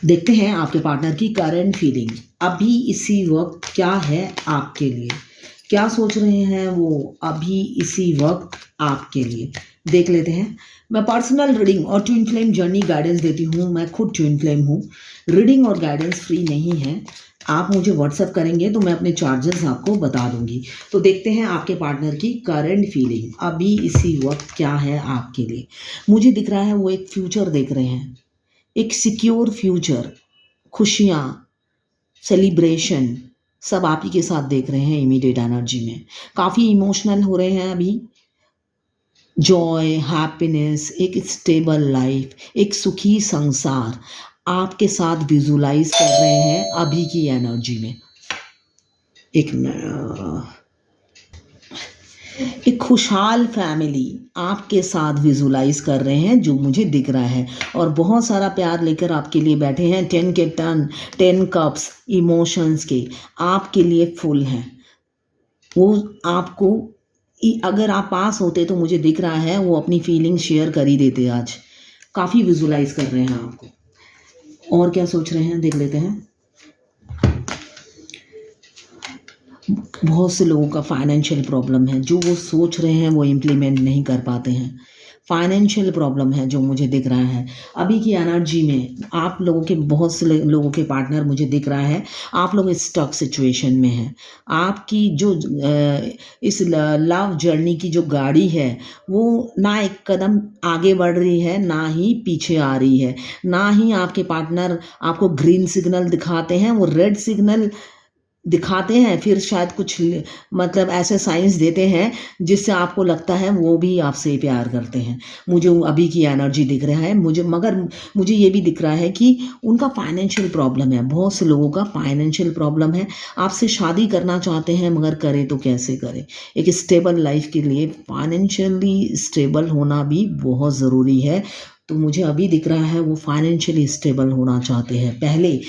देखते हैं आपके पार्टनर की करंट फीलिंग अभी इसी वक्त क्या है आपके लिए। क्या सोच रहे हैं वो अभी इसी वक्त आपके लिए। देख लेते हैं। मैं पर्सनल रीडिंग और ट्विन फ्लेम जर्नी गाइडेंस देती हूँ। मैं खुद ट्विन फ्लेम हूँ। रीडिंग और गाइडेंस फ्री नहीं है। आप मुझे व्हाट्सअप करेंगे तो मैं अपने चार्जेस आपको बता दूंगी। तो देखते हैं आपके पार्टनर की करंट फीलिंग अभी इसी वक्त क्या है आपके लिए। मुझे दिख रहा है वो एक फ्यूचर देख रहे हैं, एक सिक्योर फ्यूचर, खुशियाँ, सेलिब्रेशन सब आप ही के साथ देख रहे हैं। इमीडिएट एनर्जी में काफ़ी इमोशनल हो रहे हैं अभी। जॉय, हैप्पीनेस, एक स्टेबल लाइफ, एक सुखी संसार आपके साथ विजुलाइज कर रहे हैं अभी की एनर्जी में। एक खुशहाल फैमिली आपके साथ विजुलाइज कर रहे हैं जो मुझे दिख रहा है, और बहुत सारा प्यार लेकर आपके लिए बैठे हैं। 10 के टन, 10 कप्स इमोशंस के आपके लिए फुल हैं। वो आपको अगर आप पास होते तो मुझे दिख रहा है वो अपनी फीलिंग शेयर कर ही देते। आज काफ़ी विजुलाइज कर रहे हैं आपको। और क्या सोच रहे हैं देख लेते हैं। बहुत से लोगों का फाइनेंशियल प्रॉब्लम है, जो वो सोच रहे हैं वो इम्प्लीमेंट नहीं कर पाते हैं। फाइनेंशियल प्रॉब्लम है जो मुझे दिख रहा है अभी की एनर्जी में। आप लोगों के बहुत से लोगों के पार्टनर मुझे दिख रहा है आप लोग स्टक सिचुएशन में हैं। आपकी जो इस लव जर्नी की जो गाड़ी है वो ना एक कदम आगे बढ़ रही है ना ही पीछे आ रही है। ना ही आपके पार्टनर आपको ग्रीन सिग्नल दिखाते हैं, वो रेड सिग्नल दिखाते हैं। फिर शायद कुछ मतलब ऐसे साइंस देते हैं जिससे आपको लगता है वो भी आपसे प्यार करते हैं। मुझे अभी की एनर्जी दिख रहा है मगर मुझे ये भी दिख रहा है कि उनका फाइनेंशियल प्रॉब्लम है। बहुत से लोगों का फाइनेंशियल प्रॉब्लम है। आपसे शादी करना चाहते हैं मगर करें तो कैसे करें। एक स्टेबल लाइफ के लिए फाइनेंशियली स्टेबल होना भी बहुत ज़रूरी है। तो मुझे अभी दिख रहा है वो फाइनेंशियली स्टेबल होना चाहते हैं। पहले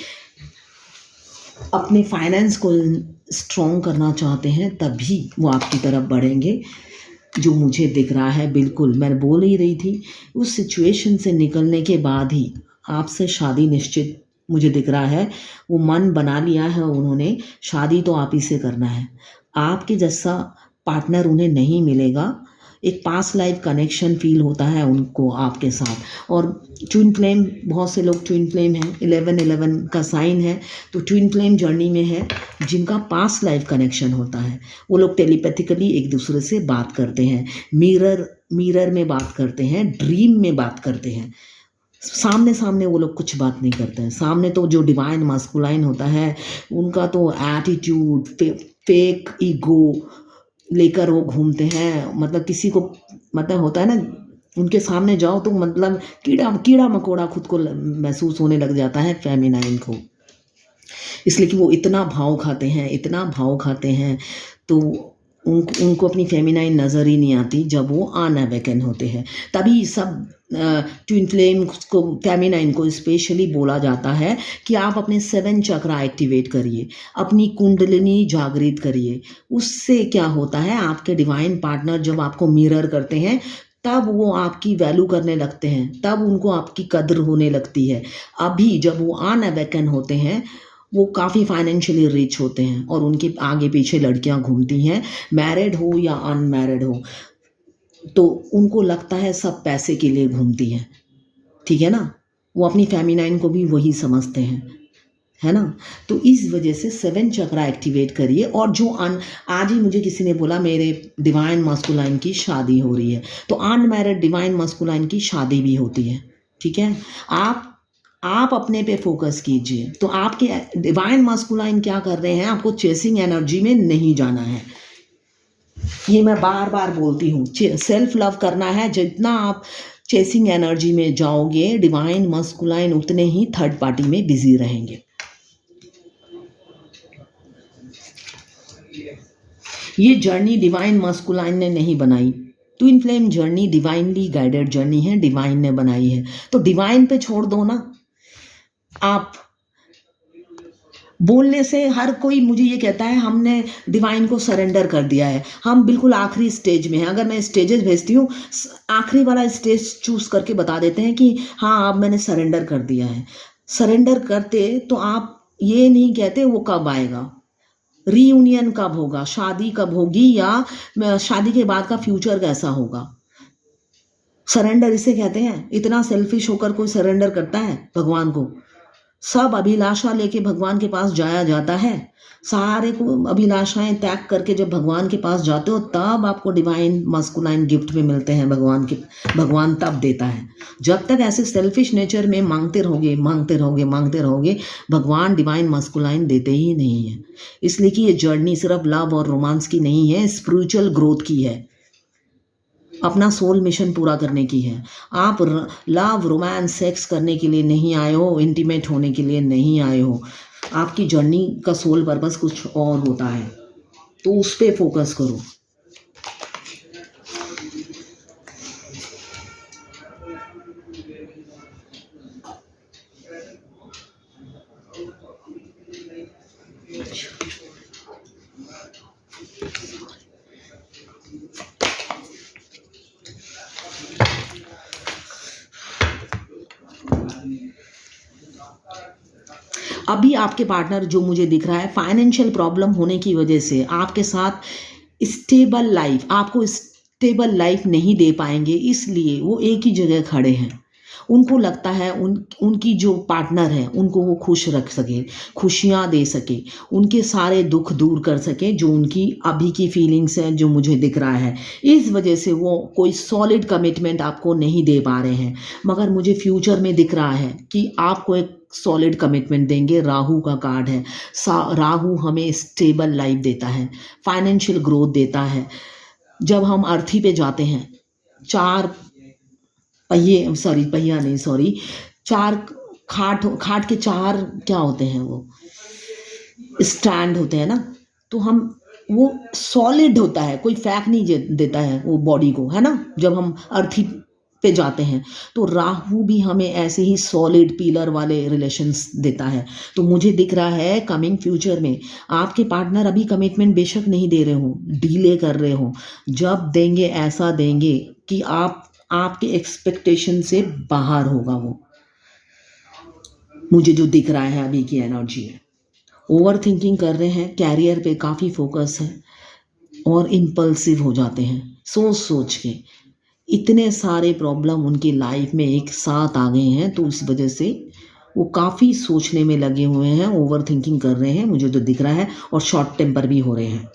अपने फाइनेंस को स्ट्रॉन्ग करना चाहते हैं, तभी वो आपकी तरफ बढ़ेंगे जो मुझे दिख रहा है। बिल्कुल मैं बोल ही रही थी, उस सिचुएशन से निकलने के बाद ही आपसे शादी निश्चित मुझे दिख रहा है। वो मन बना लिया है उन्होंने, शादी तो आप ही से करना है। आपके जैसा पार्टनर उन्हें नहीं मिलेगा। एक पास्ट लाइफ कनेक्शन फील होता है उनको आपके साथ। और ट्विन फ्लेम, बहुत से लोग ट्विन फ्लेम हैं, 11-11 का साइन है तो ट्विन फ्लेम जर्नी में है जिनका पास्ट लाइफ कनेक्शन होता है। वो लोग टेलीपैथिकली एक दूसरे से बात करते हैं, मिरर में बात करते हैं, ड्रीम में बात करते हैं। सामने सामने वो लोग कुछ बात नहीं करते हैं। सामने तो जो डिवाइन मास्कुलाइन होता है उनका तो एटीट्यूड, फेक ईगो लेकर वो घूमते हैं। मतलब किसी को मतलब होता है ना, उनके सामने जाओ तो मतलब कीड़ा कीड़ा मकोड़ा खुद को महसूस होने लग जाता है फेमिनाइन को। इसलिए कि वो इतना भाव खाते हैं, इतना भाव खाते हैं, तो उनको अपनी फेमिनाइन नज़र ही नहीं आती जब वो अनअवेकन होते हैं। तभी सब ट्विन फ्लेम को, फेमिनाइन को स्पेशली बोला जाता है कि आप अपने 7 चक्रा एक्टिवेट करिए, अपनी कुंडलिनी जागृत करिए। उससे क्या होता है, आपके डिवाइन पार्टनर जब आपको मिरर करते हैं तब वो आपकी वैल्यू करने लगते हैं, तब उनको आपकी कद्र होने लगती है। अभी जब वो अनअवेकन होते हैं वो काफ़ी फाइनेंशियली रिच होते हैं और उनके आगे पीछे लड़कियां घूमती हैं, मैरिड हो या अनमैरिड हो, तो उनको लगता है सब पैसे के लिए घूमती हैं। ठीक है ना, वो अपनी फेमिनाइन को भी वही समझते हैं, है ना। तो इस वजह से 7 चक्रा एक्टिवेट करिए। और जो आज ही मुझे किसी ने बोला मेरे डिवाइन मास्कुलाइन की शादी हो रही है, तो अनमैरिड डिवाइन मास्कुलाइन की शादी भी होती है। ठीक है, आप अपने पे फोकस कीजिए। तो आपके डिवाइन मास्कुलाइन क्या कर रहे हैं, आपको चेसिंग एनर्जी में नहीं जाना है। ये मैं बार बार बोलती हूँ, सेल्फ लव करना है। जितना आप चेसिंग एनर्जी में जाओगे डिवाइन मास्कुलाइन उतने ही थर्ड पार्टी में बिजी रहेंगे। ये जर्नी डिवाइन मास्कुलाइन ने नहीं बनाई। Twin flame journey divinely guided journey है, डिवाइन ने बनाई है। तो डिवाइन पे छोड़ दो ना। आप बोलने से हर कोई मुझे ये कहता है हमने डिवाइन को सरेंडर कर दिया है, हम बिल्कुल आखिरी स्टेज में हैं। अगर मैं स्टेजेस भेजती हूँ, आखिरी वाला स्टेज चूज करके बता देते हैं कि हाँ अब मैंने सरेंडर कर दिया है। सरेंडर करते तो आप ये नहीं कहते वो कब आएगा, रीयूनियन कब होगा, शादी कब होगी, या शादी के बाद का फ्यूचर कैसा होगा। सरेंडर इसे कहते हैं। इतना सेल्फिश होकर कोई सरेंडर करता है भगवान को? सब अभिलाषा लेके भगवान के पास जाया जाता है। सारे को अभिलाषाएं त्याग करके जब भगवान के पास जाते हो तब आपको डिवाइन मस्कुलाइन गिफ्ट में मिलते हैं। भगवान तब देता है। जब तक ऐसे सेल्फिश नेचर में मांगते रहोगे मांगते रहोगे मांगते रहोगे, भगवान डिवाइन मस्कुलाइन देते ही नहीं है। इसलिए कि ये जर्नी सिर्फ लव और रोमांस की नहीं है, स्पिरिचुअल ग्रोथ की है, अपना सोल मिशन पूरा करने की है। आप लव रोमांस सेक्स करने के लिए नहीं आए हो, इंटीमेट होने के लिए नहीं आए हो। आपकी जर्नी का सोल पर्पस कुछ और होता है, तो उस पे फोकस करो। अभी आपके पार्टनर जो मुझे दिख रहा है, फाइनेंशियल प्रॉब्लम होने की वजह से आपके साथ आपको स्टेबल लाइफ नहीं दे पाएंगे, इसलिए वो एक ही जगह खड़े हैं। उनको लगता है उनकी जो पार्टनर है उनको वो खुश रख सके, खुशियाँ दे सके, उनके सारे दुख दूर कर सके, जो उनकी अभी की फीलिंग्स हैं जो मुझे दिख रहा है। इस वजह से वो कोई सॉलिड कमिटमेंट आपको नहीं दे पा रहे हैं, मगर मुझे फ्यूचर में दिख रहा है कि आपको एक सॉलिड कमिटमेंट देंगे। राहु का कार्ड है। राहु हमें स्टेबल लाइफ देता है, फाइनेंशियल ग्रोथ देता है। जब हम अर्थी पे जाते हैं, चार खाट के चार क्या होते हैं, वो स्टैंड होते हैं ना, तो हम वो सॉलिड होता है, कोई फैक नहीं देता है वो बॉडी को, है ना। जब हम अर्थी पे जाते हैं तो राहु भी हमें ऐसे ही सॉलिड पिलर वाले रिलेशंस देता है। तो मुझे दिख रहा है कमिंग फ्यूचर में आपके पार्टनर अभी कमिटमेंट बेशक नहीं दे रहे हो, डिले कर रहे हो, जब देंगे ऐसा देंगे कि आपके एक्सपेक्टेशन से बाहर होगा। वो मुझे जो दिख रहा है अभी की एनर्जी है। ओवर थिंकिंग कर रहे हैं, कैरियर पे काफ़ी फोकस है और इम्पल्सिव हो जाते हैं सोच सोच के। इतने सारे प्रॉब्लम उनकी लाइफ में एक साथ आ गए हैं, तो इस वजह से वो काफ़ी सोचने में लगे हुए हैं, ओवर थिंकिंग कर रहे हैं, मुझे जो दिख रहा है। और शॉर्ट टेम्पर भी हो रहे हैं,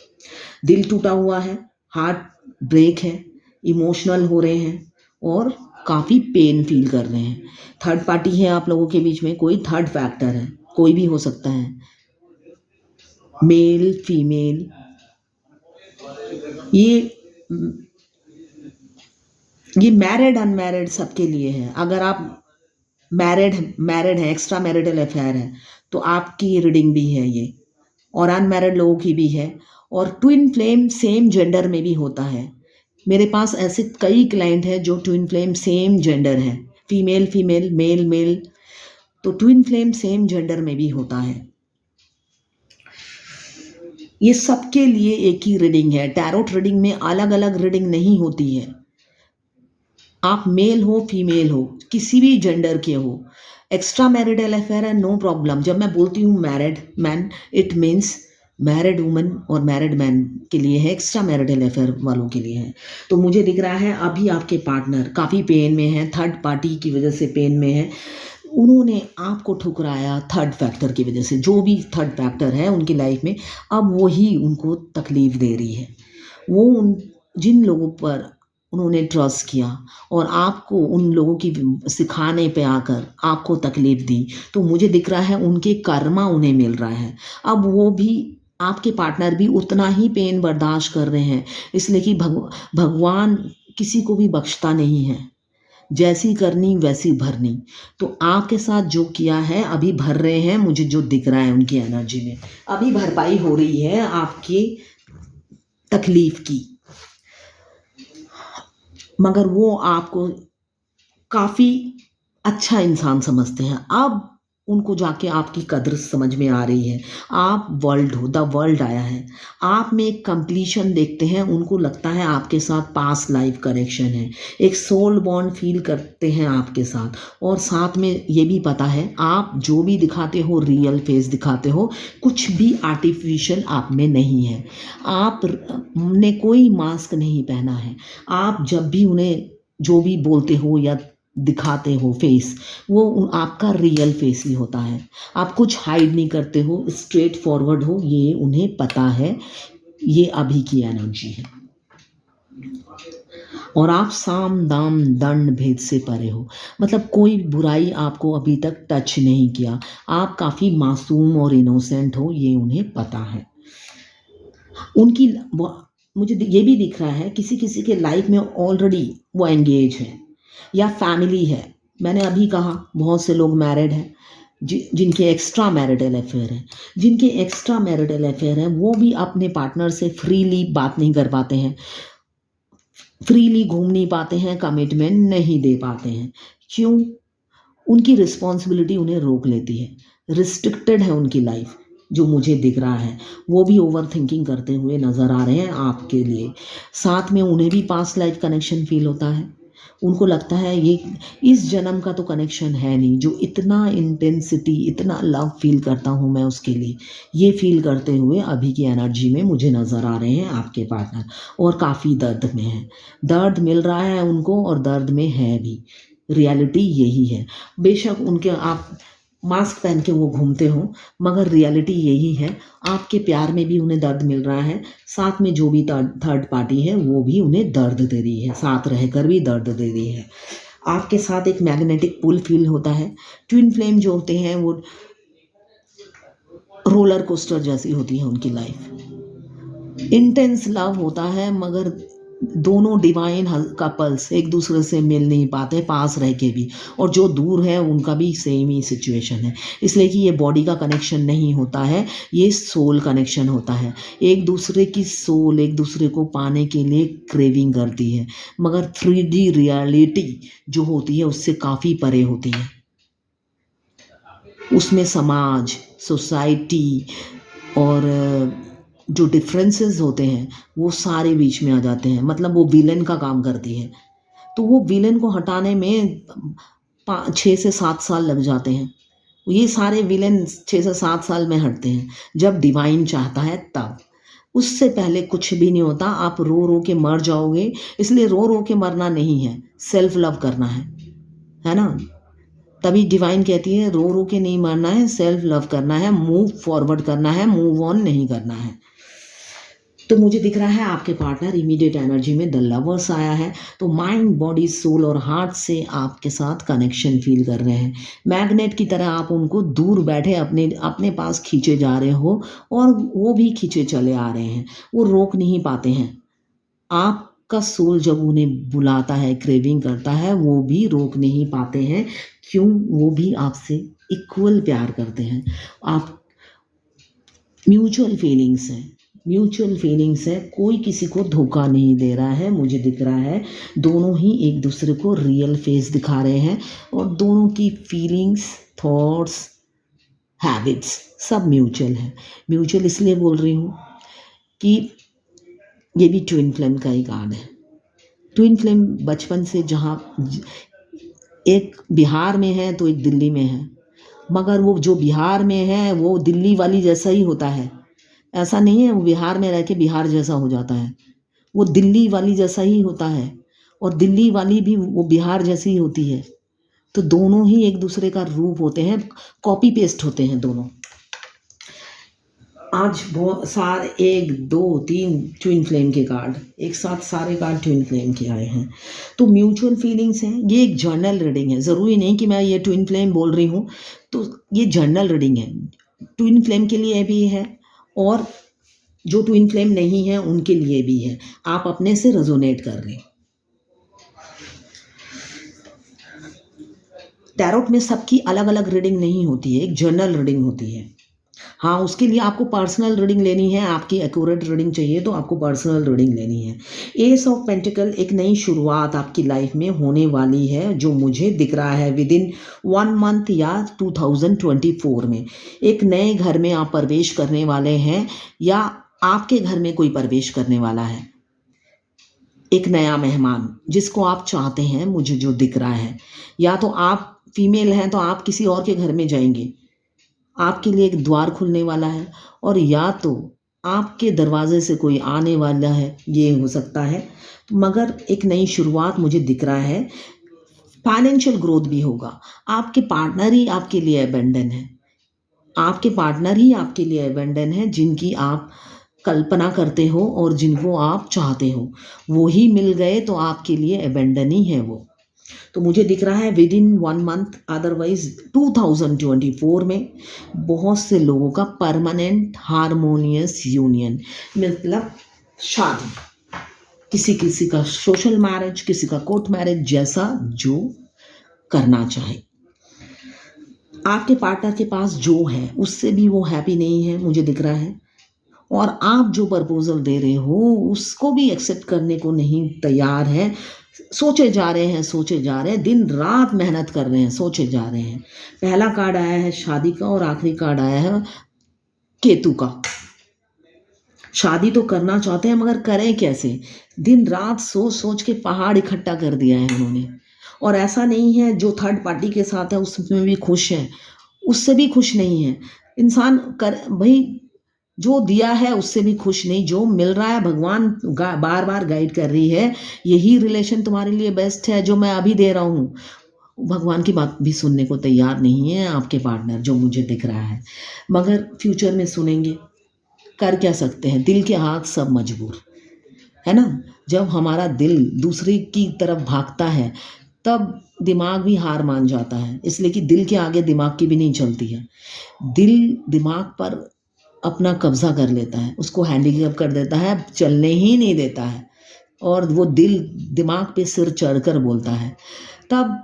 दिल टूटा हुआ है, हार्ट ब्रेक है, इमोशनल हो रहे हैं और काफ़ी पेन फील कर रहे हैं। थर्ड पार्टी है आप लोगों के बीच में, कोई थर्ड फैक्टर है, कोई भी हो सकता है, मेल फीमेल। ये मैरिड अनमैरिड सबके लिए है। अगर आप मैरिड है, एक्स्ट्रा मैरिटल अफेयर है, तो आपकी रीडिंग भी है ये, और अनमैरिड लोगों की भी है। और ट्विन फ्लेम सेम जेंडर में भी होता है। मेरे पास ऐसे कई क्लाइंट हैं जो ट्विन फ्लेम सेम जेंडर है, फीमेल फीमेल मेल मेल, तो ट्विन फ्लेम सेम जेंडर में भी होता है। ये सबके लिए एक ही रीडिंग है। टैरोट रीडिंग में अलग अलग रीडिंग नहीं होती है। आप मेल हो फीमेल हो, किसी भी जेंडर के हो, एक्स्ट्रा मैरिटल अफेयर है, नो प्रॉब्लम। जब मैं बोलती हूँ married man, it means married woman और मैरिड मैन के लिए है, एक्स्ट्रा मैरिटल अफेयर वालों के लिए है। तो मुझे दिख रहा है अभी आपके पार्टनर काफ़ी पेन में है, थर्ड पार्टी की वजह से पेन में है। उन्होंने आपको ठुकराया थर्ड फैक्टर की वजह से, जो भी थर्ड फैक्टर है उनकी लाइफ में, अब वही उनको तकलीफ दे रही है। वो जिन लोगों पर उन्होंने ट्रस्ट किया और आपको उन लोगों की सिखाने पे आकर आपको तकलीफ दी, तो मुझे दिख रहा है उनके कर्मा उन्हें मिल रहा है। अब वो भी, आपके पार्टनर भी उतना ही पेन बर्दाश्त कर रहे हैं, इसलिए कि भगवान किसी को भी बख्शता नहीं है, जैसी करनी वैसी भरनी। तो आपके साथ जो किया है अभी भर रहे हैं, मुझे जो दिख रहा है उनकी एनर्जी में अभी भरपाई हो रही है आपकी तकलीफ की। मगर वो आपको काफ़ी अच्छा इंसान समझते हैं। अब उनको जाके आपकी कदर समझ में आ रही है। आप वर्ल्ड हो, द वर्ल्ड आया है। आप में एक कंप्लीशन देखते हैं, उनको लगता है आपके साथ पास्ट लाइफ कनेक्शन है, एक सोल बॉन्ड फील करते हैं आपके साथ। और साथ में ये भी पता है आप जो भी दिखाते हो रियल फेस दिखाते हो, कुछ भी आर्टिफिशियल आप में नहीं है। आपने कोई मास्क नहीं पहना है। आप जब भी उन्हें जो भी बोलते हो या दिखाते हो फेस, वो आपका रियल फेस ही होता है। आप कुछ हाइड नहीं करते हो, स्ट्रेट फॉरवर्ड हो, ये उन्हें पता है। ये अभी की एनर्जी है। और आप साम दाम दंड भेद से परे हो, मतलब कोई बुराई आपको अभी तक टच नहीं किया। आप काफ़ी मासूम और इनोसेंट हो, ये उन्हें पता है। उनकी मुझे ये भी दिख रहा है किसी किसी के लाइफ में ऑलरेडी वो एंगेज है या फैमिली है। मैंने अभी कहा बहुत से लोग मैरिड हैं, जिनके एक्स्ट्रा मैरिटल अफेयर हैं। जिनके एक्स्ट्रा मैरिटल अफेयर हैं वो भी अपने पार्टनर से फ्रीली बात नहीं कर पाते हैं, फ्रीली घूम नहीं पाते हैं, कमिटमेंट नहीं दे पाते हैं। क्यों? उनकी रिस्पॉन्सिबिलिटी उन्हें रोक लेती है, रिस्ट्रिक्टेड है उनकी लाइफ। जो मुझे दिख रहा है वो भी ओवर थिंकिंग करते हुए नज़र आ रहे हैं आपके लिए। साथ में उन्हें भी पास्ट लाइफ कनेक्शन फील होता है। उनको लगता है ये इस जन्म का तो कनेक्शन है नहीं, जो इतना इंटेंसिटी इतना लव फील करता हूँ मैं उसके लिए। ये फील करते हुए अभी की एनर्जी में मुझे नज़र आ रहे हैं आपके पार्टनर, और काफ़ी दर्द में है। दर्द मिल रहा है उनको और दर्द में है भी। रियलिटी यही है। बेशक उनके आप मास्क पहन के वो घूमते हो, मगर रियलिटी यही है। आपके प्यार में भी उन्हें दर्द मिल रहा है। साथ में जो भी थर्ड पार्टी है वो भी उन्हें दर्द दे रही है, साथ रहकर भी दर्द दे रही है। आपके साथ एक मैग्नेटिक पुल फील होता है। ट्विन फ्लेम जो होते हैं वो रोलर कोस्टर जैसी होती है उनकी लाइफ। इंटेंस लव होता है, मगर दोनों डिवाइन कपल्स एक दूसरे से मिल नहीं पाते पास रह के भी, और जो दूर है उनका भी सेम ही सिचुएशन है। इसलिए कि ये बॉडी का कनेक्शन नहीं होता है, ये सोल कनेक्शन होता है। एक दूसरे की सोल एक दूसरे को पाने के लिए क्रेविंग करती है, मगर 3D रियलिटी जो होती है उससे काफ़ी परे होती है। उसमें समाज, सोसाइटी और जो डिफरेंसेस होते हैं वो सारे बीच में आ जाते हैं। मतलब वो विलेन का काम करती है, तो वो विलेन को हटाने में 6 से 7 साल लग जाते हैं। ये सारे विलेन 6 से 7 साल में हटते हैं जब डिवाइन चाहता है तब। उससे पहले कुछ भी नहीं होता। आप रो रो के मर जाओगे। इसलिए रो रो के मरना नहीं है, सेल्फ लव करना है ना। तभी डिवाइन कहती है रो रो के नहीं मरना है, सेल्फ लव करना है, मूव फॉरवर्ड करना है, मूव ऑन नहीं करना है। तो मुझे दिख रहा है आपके पार्टनर इमीडिएट एनर्जी में द लवर्स आया है। तो माइंड, बॉडी, सोल और हार्ट से आपके साथ कनेक्शन फील कर रहे हैं। मैग्नेट की तरह आप उनको दूर बैठे अपने पास खींचे जा रहे हो, और वो भी खींचे चले आ रहे हैं। वो रोक नहीं पाते हैं। आपका सोल जब उन्हें बुलाता है, क्रेविंग करता है, वो भी रोक नहीं पाते हैं। क्यों? वो भी आपसे इक्वल प्यार करते हैं। आप म्यूचुअल फीलिंग्स हैं, म्यूचुअल फीलिंग्स है। कोई किसी को धोखा नहीं दे रहा है, मुझे दिख रहा है। दोनों ही एक दूसरे को रियल फेस दिखा रहे हैं, और दोनों की फीलिंग्स, थॉट्स, हैबिट्स सब म्यूचुअल है। म्यूचुअल इसलिए बोल रही हूँ कि ये भी ट्विन फ्लेम का ही कार्ड है। ट्विन फ्लेम बचपन से जहाँ एक बिहार में है तो एक दिल्ली में है, मगर वो जो बिहार में है वो दिल्ली वाली जैसा ही होता है। ऐसा नहीं है वो बिहार में रह के बिहार जैसा हो जाता है, वो दिल्ली वाली जैसा ही होता है, और दिल्ली वाली भी वो बिहार जैसी ही होती है। तो दोनों ही एक दूसरे का रूप होते हैं, कॉपी पेस्ट होते हैं दोनों। आज बहुत सारे 1 2 3 ट्विन फ्लेम के कार्ड एक साथ, सारे कार्ड ट्विन फ्लेम के आए हैं। तो म्यूचुअल फीलिंग्स हैं। ये एक जर्नल रीडिंग है, ज़रूरी नहीं कि मैं ये ट्विन फ्लेम बोल रही हूँ। तो ये जर्नल रीडिंग है, ट्विन फ्लेम के लिए भी है और जो ट्विन फ्लेम नहीं है उनके लिए भी है। आप अपने से रेजोनेट कर लें। टैरोट में सबकी अलग अलग रीडिंग नहीं होती है, एक जर्नल रीडिंग होती है। हाँ, उसके लिए आपको पर्सनल रीडिंग लेनी है, आपकी एक्यूरेट रीडिंग चाहिए तो आपको पर्सनल रीडिंग लेनी है। एस ऑफ पेंटिकल, एक नई शुरुआत आपकी लाइफ में होने वाली है जो मुझे दिख रहा है विदिन 1 मंथ या 2024 में। एक नए घर में आप प्रवेश करने वाले हैं या आपके घर में कोई प्रवेश करने वाला है। एक नया मेहमान जिसको आप चाहते हैं, मुझे जो दिख रहा है, या तो आप फीमेल हैं तो आप किसी और के घर में जाएंगे, आपके लिए एक द्वार खुलने वाला है, और या तो आपके दरवाजे से कोई आने वाला है, ये हो सकता है। मगर एक नई शुरुआत मुझे दिख रहा है। फाइनेंशियल ग्रोथ भी होगा। आपके पार्टनर ही आपके लिए अबेंडन है, आपके पार्टनर ही आपके लिए अबेंडन है, जिनकी आप कल्पना करते हो और जिनको आप चाहते हो, वो ही मिल गए तो आपके लिए अबेंडन ही है वो। तो मुझे दिख रहा है विद इन 1 मंथ, अदरवाइज 2024 में बहुत से लोगों का परमानेंट हारमोनियस यूनियन, मतलब शादी, किसी किसी का सोशल मैरिज, किसी का कोर्ट मैरिज, जैसा जो करना चाहे। आपके पार्टनर के पास जो है उससे भी वो हैप्पी नहीं है, मुझे दिख रहा है। और आप जो प्रपोजल दे रहे हो उसको भी एक्सेप्ट करने को नहीं तैयार है। सोचे जा रहे हैं, सोचे जा रहे हैं, दिन रात मेहनत कर रहे हैं, सोचे जा रहे हैं। पहला कार्ड आया है शादी का और आखिरी कार्ड आया है केतु का। शादी तो करना चाहते हैं मगर करें कैसे? दिन रात सोच सोच के पहाड़ इकट्ठा कर दिया है उन्होंने। और ऐसा नहीं है जो थर्ड पार्टी के साथ है उसमें भी खुश है, उससे भी खुश नहीं है। इंसान कर भाई, जो दिया है उससे भी खुश नहीं, जो मिल रहा है भगवान बार बार गाइड कर रही है, यही रिलेशन तुम्हारे लिए बेस्ट है जो मैं अभी दे रहा हूँ। भगवान की बात भी सुनने को तैयार नहीं है आपके पार्टनर, जो मुझे दिख रहा है। मगर फ्यूचर में सुनेंगे, कर क्या सकते हैं, दिल के हाथ सब मजबूर है ना। जब हमारा दिल दूसरे की तरफ भागता है तब दिमाग भी हार मान जाता है, इसलिए कि दिल के आगे दिमाग की भी नहीं चलती है। दिल दिमाग पर अपना कब्जा कर लेता है, उसको हैंडीकैप कर देता है, चलने ही नहीं देता है, और वो दिल दिमाग पे सिर चढ़कर बोलता है। तब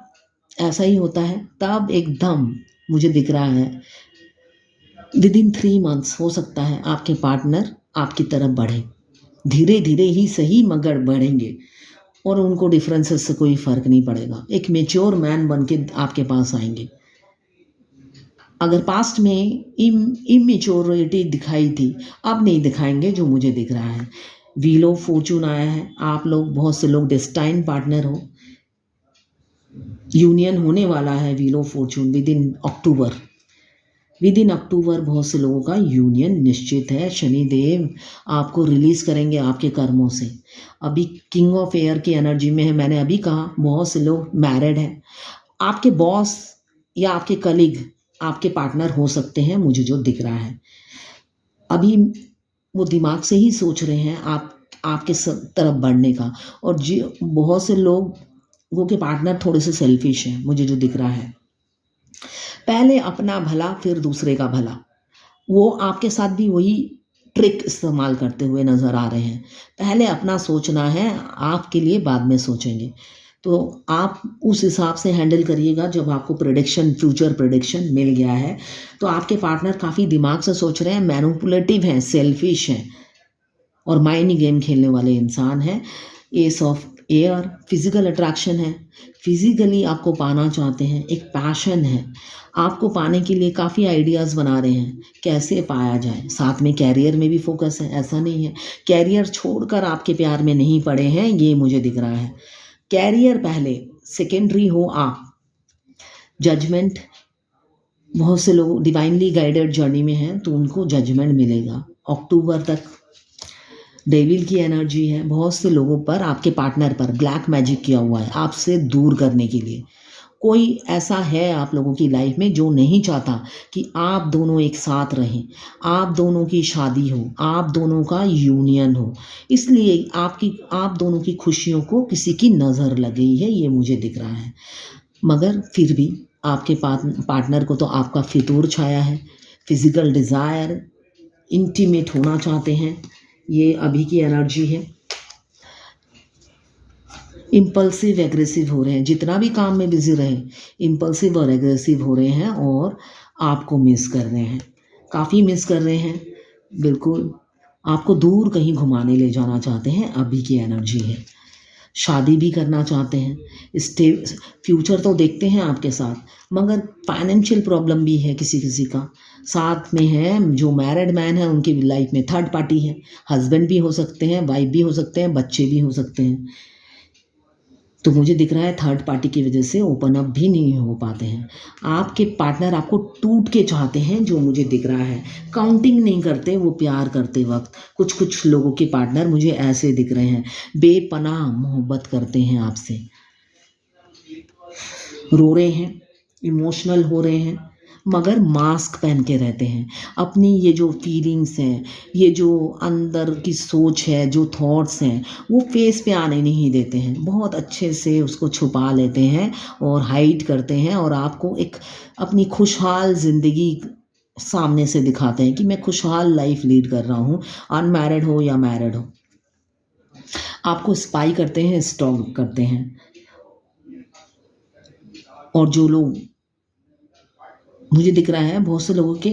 ऐसा ही होता है, तब एकदम मुझे दिख रहा है विद इन 3 मंथ्स हो सकता है आपके पार्टनर आपकी तरफ बढ़े, धीरे धीरे ही सही मगर बढ़ेंगे, और उनको डिफरेंसेस से कोई फ़र्क नहीं पड़ेगा। एक मेच्योर मैन बन के आपके पास आएंगे। अगर पास्ट में इमेच्योरिटी दिखाई थी, अब नहीं दिखाएंगे, जो मुझे दिख रहा है। व्हील ऑफ फॉर्चून आया है। आप लोग, बहुत से लोग डेस्टाइन पार्टनर हो, यूनियन होने वाला है। Wheel of fortune within October बहुत से लोगों का यूनियन निश्चित है। शनिदेव आपको रिलीज करेंगे आपके कर्मों से। अभी किंग ऑफ एयर की एनर्जी में है। मैंने अभी कहा बहुत से लोग मैरिड हैं। आपके बॉस या आपके कलीग आपके पार्टनर हो सकते हैं, मुझे जो दिख रहा है। अभी वो दिमाग से ही सोच रहे हैं आपके तरफ बढ़ने का। और जी, बहुत से लोगों के पार्टनर थोड़े से सेल्फिश हैं, मुझे जो दिख रहा है। पहले अपना भला फिर दूसरे का भला, वो आपके साथ भी वही ट्रिक इस्तेमाल करते हुए नज़र आ रहे हैं। पहले अपना सोचना है, आपके लिए बाद में सोचेंगे। तो आप उस हिसाब से हैंडल करिएगा। जब आपको प्रेडिक्शन, फ्यूचर प्रेडिक्शन मिल गया है, तो आपके पार्टनर काफ़ी दिमाग से सोच रहे हैं, मैनिपुलेटिव हैं, सेल्फिश हैं और माइंड गेम खेलने वाले इंसान हैं। S of air physical attraction है, फिजिकली आपको पाना चाहते हैं, एक पैशन है। आपको पाने के लिए काफ़ी आइडियाज़ बना रहे हैं, कैसे पाया जाए। साथ में कैरियर में भी फोकस है, ऐसा नहीं है कैरियर छोड़कर आपके प्यार में नहीं पड़े हैं, ये मुझे दिख रहा है। कैरियर पहले, सेकेंडरी हो आप। जजमेंट, बहुत से लोग डिवाइनली गाइडेड जर्नी में हैं तो उनको जजमेंट मिलेगा। अक्टूबर तक डेविल की एनर्जी है। बहुत से लोगों पर, आपके पार्टनर पर ब्लैक मैजिक किया हुआ है आपसे दूर करने के लिए। कोई ऐसा है आप लोगों की लाइफ में जो नहीं चाहता कि आप दोनों एक साथ रहें, आप दोनों की शादी हो, आप दोनों का यूनियन हो। इसलिए आप दोनों की खुशियों को किसी की नज़र लग गई है, ये मुझे दिख रहा है। मगर फिर भी आपके पार्टनर को तो आपका फितूर छाया है। फिजिकल डिज़ायर, इंटीमेट होना चाहते हैं, ये अभी की एनर्जी है। इम्पल्सिव एग्रेसिव हो रहे हैं, जितना भी काम में बिजी रहे, इम्पल्सिव और एग्रेसिव हो रहे हैं और आपको मिस कर रहे हैं। काफ़ी मिस कर रहे हैं, बिल्कुल आपको दूर कहीं घुमाने ले जाना चाहते हैं, अभी की एनर्जी है। शादी भी करना चाहते हैं, स्टे फ्यूचर तो देखते हैं आपके साथ, मगर फाइनेंशियल प्रॉब्लम भी है किसी किसी का। साथ में है जो मैरिड मैन है उनकी लाइफ में थर्ड पार्टी है, हस्बैंड भी हो सकते हैं, वाइफ भी हो सकते हैं, बच्चे भी हो सकते हैं। तो मुझे दिख रहा है थर्ड पार्टी की वजह से ओपन अप भी नहीं हो पाते हैं। आपके पार्टनर आपको टूट के चाहते हैं, जो मुझे दिख रहा है। काउंटिंग नहीं करते वो प्यार करते वक्त। कुछ कुछ लोगों के पार्टनर मुझे ऐसे दिख रहे हैं, बेपनाह मोहब्बत करते हैं आपसे। रो रहे हैं, इमोशनल हो रहे हैं, मगर मास्क पहन के रहते हैं। अपनी ये जो फीलिंग्स हैं, ये जो अंदर की सोच है, जो थॉट्स हैं, वो फेस पे आने नहीं देते हैं। बहुत अच्छे से उसको छुपा लेते हैं और हाइड करते हैं, और आपको एक अपनी खुशहाल ज़िंदगी सामने से दिखाते हैं कि मैं खुशहाल लाइफ लीड कर रहा हूँ, अनमैरिड हो या मैरिड हो। आपको स्पाई करते हैं, स्टॉक करते हैं। और जो लोग मुझे दिख रहा है, बहुत से लोगों के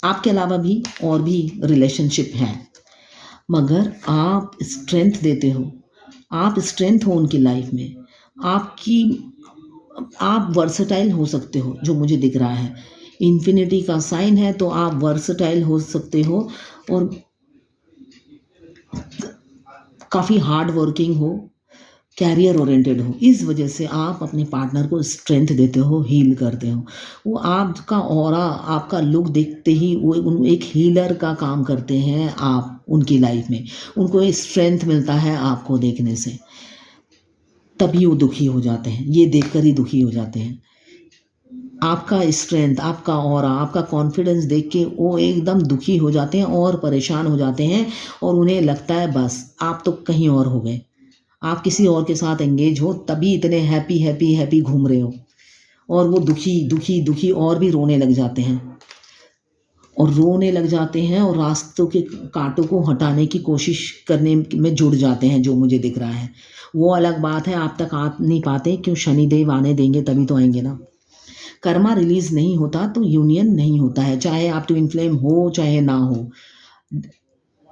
आपके अलावा भी और भी रिलेशनशिप हैं, मगर आप स्ट्रेंथ देते हो, आप स्ट्रेंथ हो उनकी लाइफ में। आपकी आप वर्सटाइल हो सकते हो, जो मुझे दिख रहा है इन्फिनिटी का साइन है, तो आप वर्सटाइल हो सकते हो और काफ़ी हार्ड वर्किंग हो, कैरियर ओरिएंटेड हो। इस वजह से आप अपने पार्टनर को स्ट्रेंथ देते हो, हील करते हो। वो आपका ऑरा, आपका लुक देखते ही वो एक हीलर का काम करते हैं आप उनकी लाइफ में। उनको एक स्ट्रेंथ मिलता है आपको देखने से, तभी वो दुखी हो जाते हैं, ये देखकर ही दुखी हो जाते हैं। आपका स्ट्रेंथ, आपका ऑरा, आपका कॉन्फिडेंस देख के वो एकदम दुखी हो जाते हैं और परेशान हो जाते हैं, और उन्हें लगता है बस आप तो कहीं और हो गए, आप किसी और के साथ एंगेज हो, तभी इतने हैप्पी हैप्पी हैप्पी घूम रहे हो। और वो दुखी दुखी दुखी और भी रोने लग जाते हैं, और रोने लग जाते हैं और रास्तों के कांटों को हटाने की कोशिश करने में जुड़ जाते हैं, जो मुझे दिख रहा है। वो अलग बात है, आप तक आ नहीं पाते, क्यों? शनिदेव आने देंगे तभी तो आएंगे ना। कर्मा रिलीज नहीं होता तो यूनियन नहीं होता है, चाहे आप ट्विन फ्लेम हो चाहे ना हो।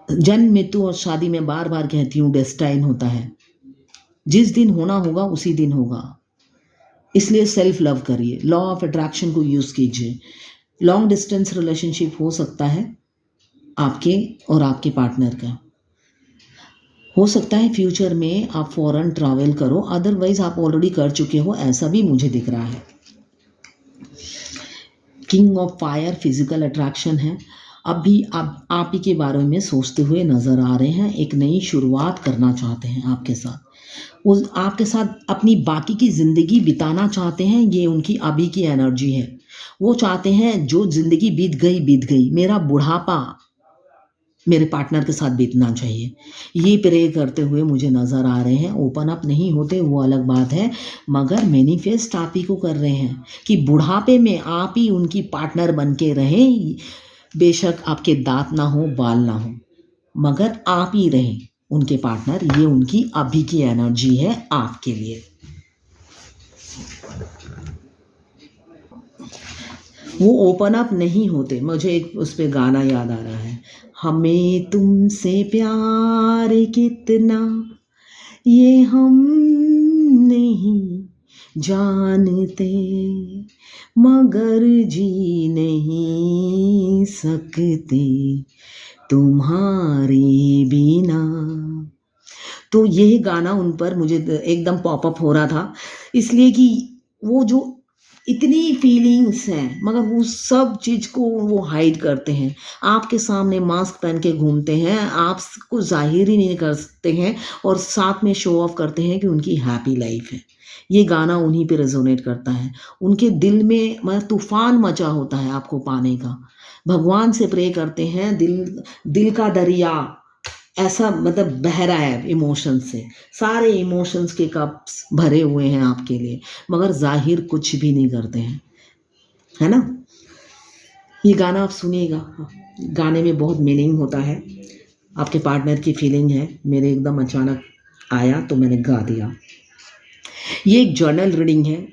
जन्म, मृत्यु और शादी में बार बार कहती हूँ डेस्टाइन होता है, जिस दिन होना होगा उसी दिन होगा। इसलिए सेल्फ लव करिए, लॉ ऑफ अट्रैक्शन को यूज़ कीजिए। लॉन्ग डिस्टेंस रिलेशनशिप हो सकता है आपके और आपके पार्टनर का। हो सकता है फ्यूचर में आप फॉरेन ट्रैवल करो, अदरवाइज आप ऑलरेडी कर चुके हो, ऐसा भी मुझे दिख रहा है। King of fire physical attraction है। अभी आप ही के बारे में सोचते हुए नज़र आ रहे हैं, एक नई शुरुआत करना चाहते हैं आपके साथ, उस आपके साथ अपनी बाकी की ज़िंदगी बिताना चाहते हैं। ये उनकी अभी की एनर्जी है। वो चाहते हैं जो ज़िंदगी बीत गई, मेरा बुढ़ापा मेरे पार्टनर के साथ बीतना चाहिए, ये प्रे करते हुए मुझे नज़र आ रहे हैं। ओपन अप नहीं होते वो अलग बात है, मगर मैनिफेस्ट आप ही को कर रहे हैं कि बुढ़ापे में आप ही उनकी पार्टनर बन के रहें। बेशक आपके दांत ना हो, बाल ना हो, मगर आप ही रहें उनके पार्टनर। ये उनकी अभी की एनर्जी है आपके लिए। वो ओपन अप नहीं होते। मुझे एक उस पे गाना याद आ रहा है, हमें तुमसे प्यार कितना ये हम नहीं जानते, मगर जी नहीं सकते तुम्हारे बिना। तो ये गाना उन पर मुझे एकदम पॉपअप हो रहा था, इसलिए कि वो जो इतनी फीलिंग्स हैं, मगर वो सब चीज़ को वो हाइड करते हैं। आपके सामने मास्क पहन के घूमते हैं, आपको जाहिर ही नहीं करते हैं, और साथ में शो ऑफ करते हैं कि उनकी हैप्पी लाइफ है। ये गाना उन्हीं पे रेजोनेट करता है। उनके दिल में मतलब तूफान मचा होता है आपको पाने का। भगवान से प्रे करते हैं, दिल का दरिया ऐसा मतलब बह रहा है इमोशंस से, सारे इमोशंस के कप्स भरे हुए हैं आपके लिए, मगर जाहिर कुछ भी नहीं करते हैं, है ना। ये गाना आप सुनिएगा, गाने में बहुत मीनिंग होता है। आपके पार्टनर की फीलिंग है, मेरे एकदम अचानक आया तो मैंने गा दिया। ये एक जर्नल रीडिंग है,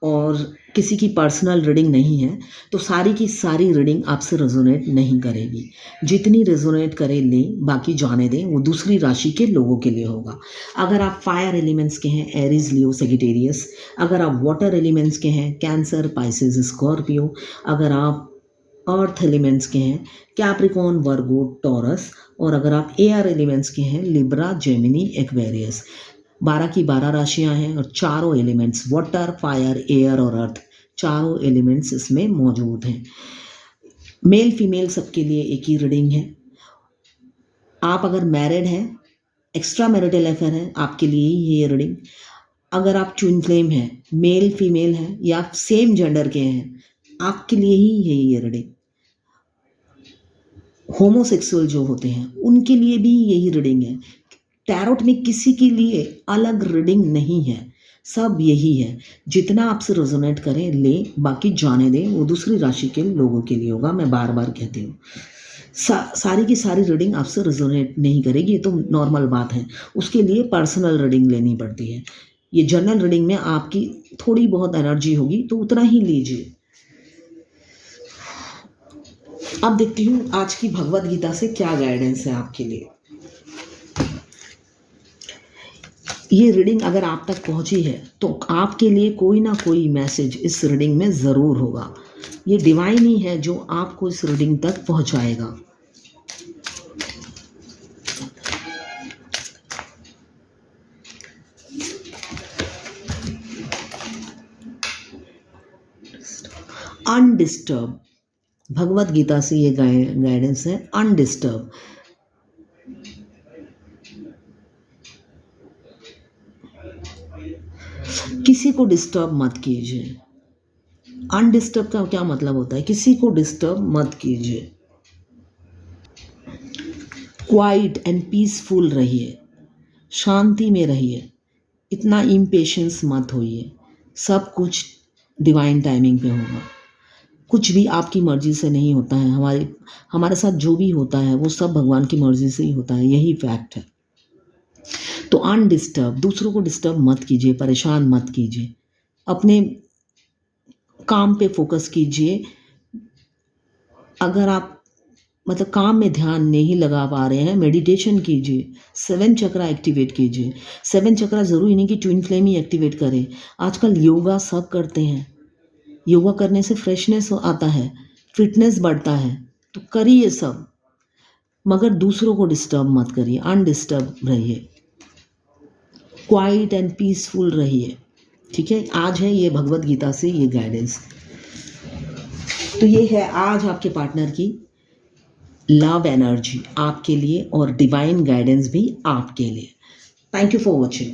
और किसी की पर्सनल रीडिंग नहीं है, तो सारी की सारी रीडिंग आपसे रेजोनेट नहीं करेगी। जितनी रेजोनेट करे लें, बाकी जाने दें, वो दूसरी राशि के लोगों के लिए होगा। अगर आप फायर एलिमेंट्स के हैं, एरीज, लियो, सेजिटेरियस। अगर आप वाटर एलिमेंट्स के हैं, कैंसर, पाइसेस, स्कॉर्पियो। अगर आप अर्थ एलिमेंट्स के हैं, कैप्रिकॉर्न, वर्गो, टॉरस। और अगर आप एयर एलिमेंट्स के हैं, लिब्रा, जेमिनी, एक्वेरियस। 12 की 12 राशियां हैं और चारों एलिमेंट्स वाटर, फायर, एयर और अर्थ, चारों एलिमेंट्स इसमें मौजूद हैं। मेल फीमेल सबके लिए एक ही रीडिंग है। आप अगर मैरिड हैं, एक्स्ट्रा मैरिटल अफेयर है, आपके लिए ही ये रीडिंग। अगर आप ट्विन फ्लेम हैं, मेल फीमेल हैं या सेम जेंडर के हैं, आपके लिए ही है ये रीडिंग। होमोसेक्सुअल जो होते हैं उनके लिए भी यही रीडिंग है। टैरोट में किसी के लिए अलग रीडिंग नहीं है, सब यही है। जितना आपसे रेजोनेट करें ले, बाकी जाने दें, वो दूसरी राशि के लोगों के लिए होगा। मैं बार बार कहती हूँ, सारी की सारी रीडिंग आपसे रेजोनेट नहीं करेगी, ये तो नॉर्मल बात है। उसके लिए पर्सनल रीडिंग लेनी पड़ती है। ये जनरल रीडिंग में आपकी थोड़ी बहुत एनर्जी होगी तो उतना ही लीजिए। अब देखती हूँ आज की भगवत गीता से क्या गाइडेंस है आपके लिए। ये रीडिंग अगर आप तक पहुंची है तो आपके लिए कोई ना कोई मैसेज इस रीडिंग में ज़रूर होगा। ये डिवाइन ही है जो आपको इस रीडिंग तक पहुंचाएगा। अनडिस्टर्ब, भगवत गीता से ये गाइडेंस है, अनडिस्टर्ब। किसी को डिस्टर्ब मत कीजिए। अनडिस्टर्ब का क्या मतलब होता है? किसी को डिस्टर्ब मत कीजिए। क्वाइट एंड पीसफुल रहिए, शांति में रहिए, इतना इम्पेशेंस मत होइए। सब कुछ डिवाइन टाइमिंग पे होगा। कुछ भी आपकी मर्जी से नहीं होता है। हमारे साथ जो भी होता है वो सब भगवान की मर्जी से ही होता है, यही फैक्ट है। तो अनडिस्टर्ब, दूसरों को डिस्टर्ब मत कीजिए, परेशान मत कीजिए। अपने काम पे फोकस कीजिए। अगर आप मतलब काम में ध्यान नहीं लगा पा रहे हैं, मेडिटेशन कीजिए, 7 चक्रा एक्टिवेट कीजिए। 7 चक्रा ज़रूरी नहीं कि ट्विन फ्लेम ही एक्टिवेट करें। आजकल योगा सब करते हैं। योगा करने से फ्रेशनेस आता है, फिटनेस बढ़ता है, तो करिए सब, मगर दूसरों को डिस्टर्ब मत करिए। अनडिस्टर्ब रहिए, क्वाइट एंड पीसफुल रहिए। ठीक है, आज है ये भगवत गीता से ये गाइडेंस। तो ये है आज आपके पार्टनर की लव एनर्जी आपके लिए और डिवाइन गाइडेंस भी आपके लिए। Thank you for watching.